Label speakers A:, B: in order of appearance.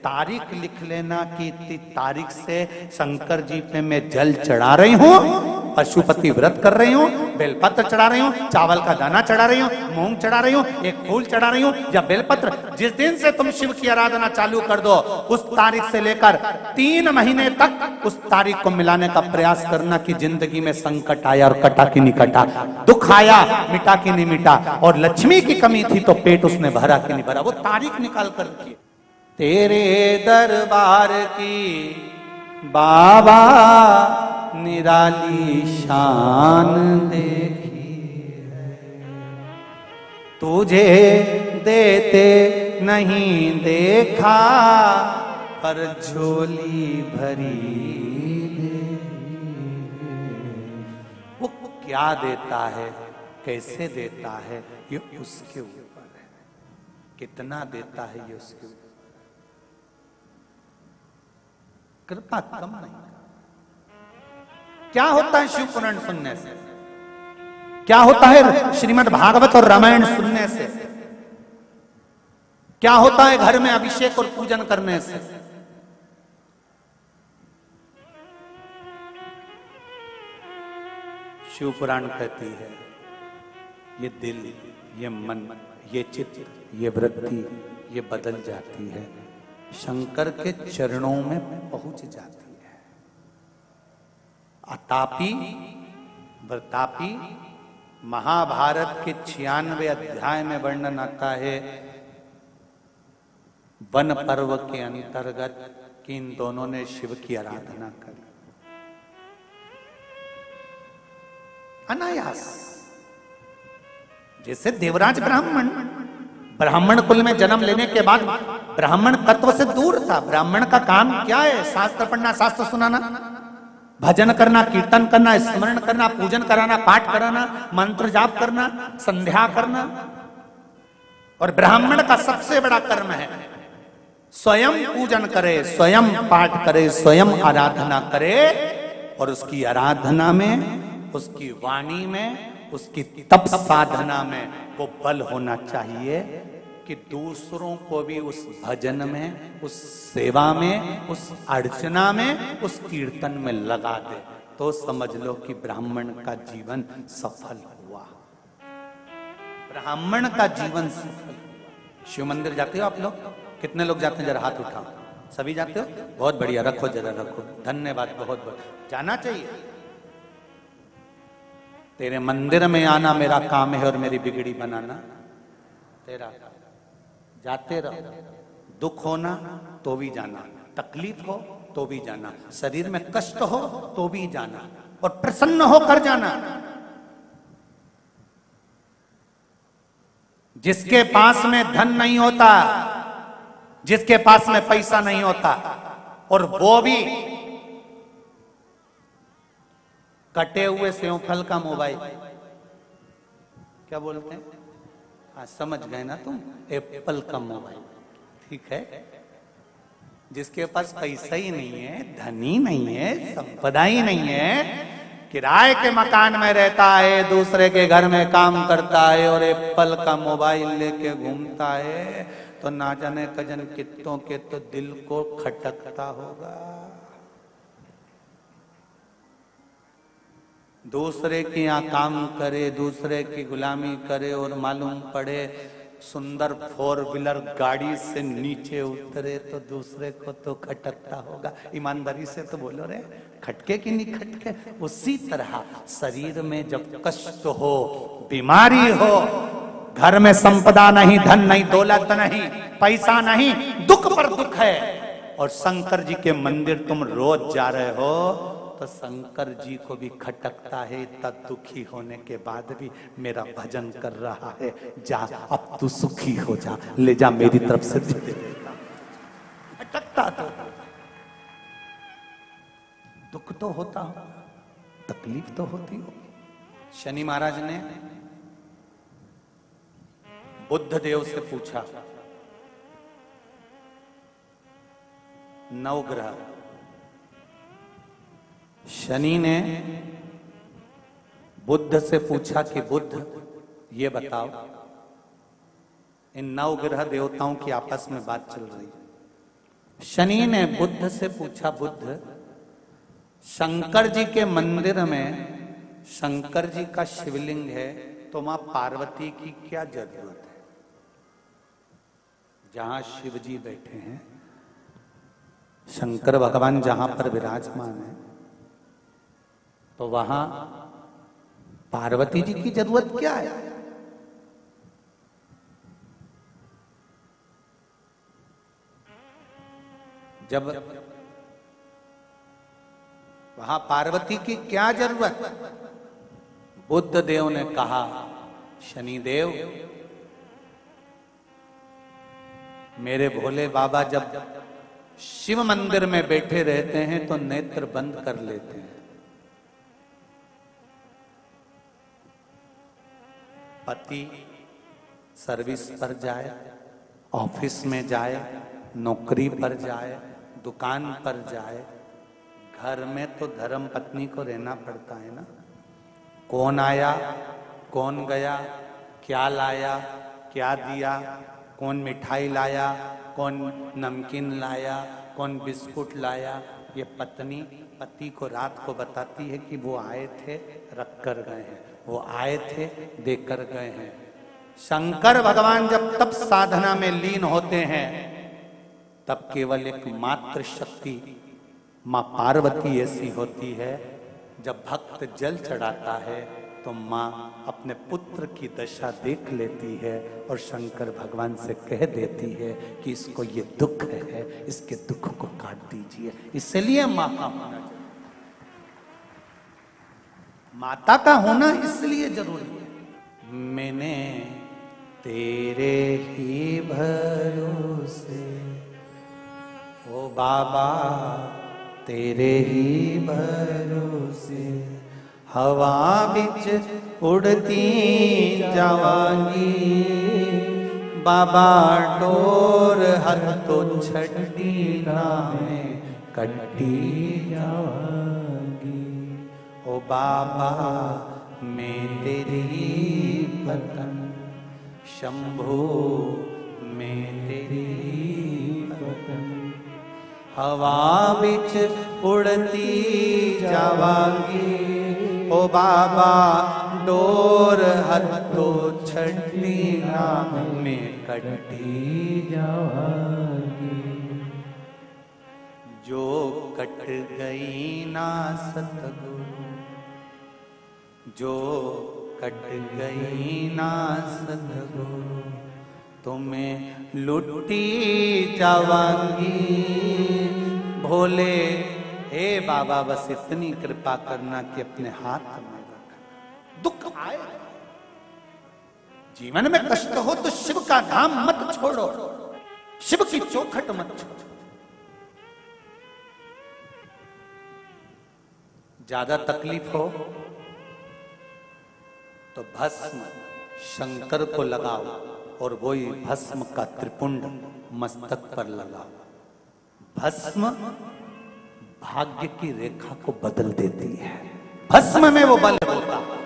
A: तारीख लिख लेना कि इतनी तारीख से शंकर जी पे मैं जल चढ़ा रही हूं, पशुपति व्रत कर रही हूं, बेलपत्र चढ़ा रही हूं, चावल का दाना चढ़ा रही हूं, मूंग चढ़ा रही हूं, एक फूल चढ़ा रही हूं या बेलपत्र। जिस दिन से तुम शिव की आराधना चालू कर दो, उस तारीख से लेकर 3 महीने तक उस तारीख को मिलाने का प्रयास करना कि जिंदगी में संकट आया और कटा कि नहीं कटा, दुख आया मिटा कि नहीं मिटा, और लक्ष्मी की कमी थी तो पेट उसने भरा कि नहीं भरा, वो तारीख निकाल कर रखिए। तेरे दरबार की बाबा निराली शान देखी है, तुझे देते नहीं देखा पर झोली भरी। वो क्या देता है, कैसे देता है, ये उसके ऊपर है, कितना देता है ये उसके ऊपर। कृपा कम नहीं। क्या होता है शिव पुराण सुनने से, क्या होता है श्रीमद् भागवत और रामायण सुनने से, क्या होता है घर में अभिषेक और पूजन करने से। शिव पुराण कहती है ये दिल, ये मन, ये चित्त, ये वृत्ति, ये बदल जाती है, शंकर के चरणों में पहुंच जाती है। अतापी व्रतापी महाभारत के 96 अध्याय में वर्णन आता है वन पर्व के अंतर्गत कि इन दोनों ने शिव की आराधना करी अनायास। जैसे देवराज ब्राह्मण कुल में जन्म लेने के बाद ब्राह्मण तत्व से दूर था। ब्राह्मण का काम क्या है? शास्त्र पढ़ना, शास्त्र सुनाना, भजन करना, कीर्तन करना, स्मरण करना, पूजन कराना, पाठ कराना, मंत्र जाप करना, संध्या करना। और ब्राह्मण का सबसे बड़ा कर्म है स्वयं पूजन करे, स्वयं पाठ करे, स्वयं आराधना करे। और उसकी आराधना में, उसकी वाणी में, उसकी तप साधना में वो बल होना चाहिए कि दूसरों को भी उस भजन में, उस सेवा में, उस अर्चना में, उस कीर्तन में लगा दे। तो समझ लो कि ब्राह्मण का जीवन सफल हुआ। ब्राह्मण का जीवन सफल हुआ। शिव मंदिर जाते हो आप लोग? कितने लोग जाते हैं? जरा हाथ उठाओ। सभी जाते हो? बहुत बढ़िया, रखो जरा रखो, धन्यवाद, बहुत बहुत जाना चाहिए। तेरे मंदिर में आना मेरा काम है और मेरी बिगड़ी बनाना तेरा। जाते रहो। दुख होना तो भी जाना, तकलीफ हो तो भी जाना, शरीर में कष्ट हो तो भी जाना, और प्रसन्न होकर जाना। जिसके पास में धन नहीं होता, जिसके पास में पैसा नहीं होता, और वो भी कटे हुए सेवफल का मोबाइल, क्या बोलते हैं? हाँ समझ गए ना तुम, एप्पल का मोबाइल, ठीक है। जिसके पास पैसा ही नहीं है, धन ही नहीं है, संपदा ही नहीं है, किराए के मकान में रहता है, दूसरे के घर में काम करता है और एप्पल का मोबाइल लेके घूमता है, तो ना जाने कजन कित्तों के तो दिल को खटकता होगा। दूसरे के यहाँ काम करे, दूसरे की गुलामी करे, और मालूम पड़े सुंदर 4 व्हीलर गाड़ी से नीचे उतरे तो दूसरे को तो खटकता होगा। ईमानदारी से तो बोलो रे, खटके कि नहीं खटके? उसी तरह शरीर में जब कष्ट हो, बीमारी हो, घर में संपदा नहीं, धन नहीं, दौलत नहीं, पैसा नहीं, दुख पर दुख है, और शंकर जी के मंदिर तुम रोज जा रहे हो, तो शंकर जी को भी खटकता है। इतना दुखी होने के बाद भी मेरा भजन कर रहा है, जा अब तू सुखी हो जा, ले जा मेरी तरफ से दे देगा। खटकता तो दुख तो होता हो, तकलीफ तो होती हो। शनि महाराज ने बुद्ध देव से पूछा, नवग्रह, शनि ने बुद्ध से पूछा कि बुद्ध ये बताओ, इन 9 ग्रह देवताओं की आपस में बात चल रही है, शनि ने बुद्ध से पूछा, बुद्ध, शंकर जी के मंदिर में शंकर जी का शिवलिंग है, तो मां पार्वती की क्या जरूरत है? जहां शिव जी बैठे हैं, शंकर भगवान जहां पर विराजमान है, तो वहां पार्वती जी की जरूरत क्या है? जब वहां पार्वती की क्या जरूरत? बुद्ध देव ने कहा, शनिदेव, मेरे भोले बाबा जब शिव मंदिर में बैठे रहते हैं तो नेत्र बंद कर लेते हैं। पति सर्विस पर जाए, ऑफिस में जाए, नौकरी पर जाए, दुकान पर जाए, घर में तो धर्म पत्नी को रहना पड़ता है ना। कौन आया, कौन गया, क्या लाया, क्या दिया, कौन मिठाई लाया, कौन नमकीन लाया, कौन बिस्कुट लाया, ये पत्नी पति को रात को बताती है कि वो आए थे, रख कर गए हैं, वो आए थे, देकर गए हैं। शंकर भगवान जब तप साधना में लीन होते हैं, तब केवल एक मात्र शक्ति मां पार्वती ऐसी होती है, जब भक्त जल चढ़ाता है तो मां अपने पुत्र की दशा देख लेती है और शंकर भगवान से कह देती है कि इसको ये दुख है, इसके दुख को काट दीजिए। इसलिए मां का होना जरूरी, माता का होना इसलिए जरूरी है। मैंने तेरे ही भरोसे, ओ बाबा तेरे ही भरोसे, हवा बिच उड़ती जावांगी, बाबा डोर हथ तो छड़ी राहें कट्टी जावांगी। ओ बाबा मैं तेरी पतन, शंभो मैं तेरी पतन, हवा बिच उड़ती जावांगी, ओ बाबा डोर हथो छड़ी नाम में कटी जावांगी। जो कट गई ना सतगुरु, जो कट गई ना सतगुरु, तुम्हें लुटी जावांगी। भोले हे बाबा बस इतनी कृपा करना कि अपने हाथ में रखना। दुख आए, जीवन में कष्ट हो तो शिव का धाम मत छोड़ो, शिव की चौखट मत छोड़ो। ज्यादा तकलीफ हो तो भस्म शंकर को लगाओ और वही भस्म का त्रिपुंड मस्तक पर लगाओ। भस्म भाग्य की रेखा को बदल देती है, भस्म में वो बल होता है।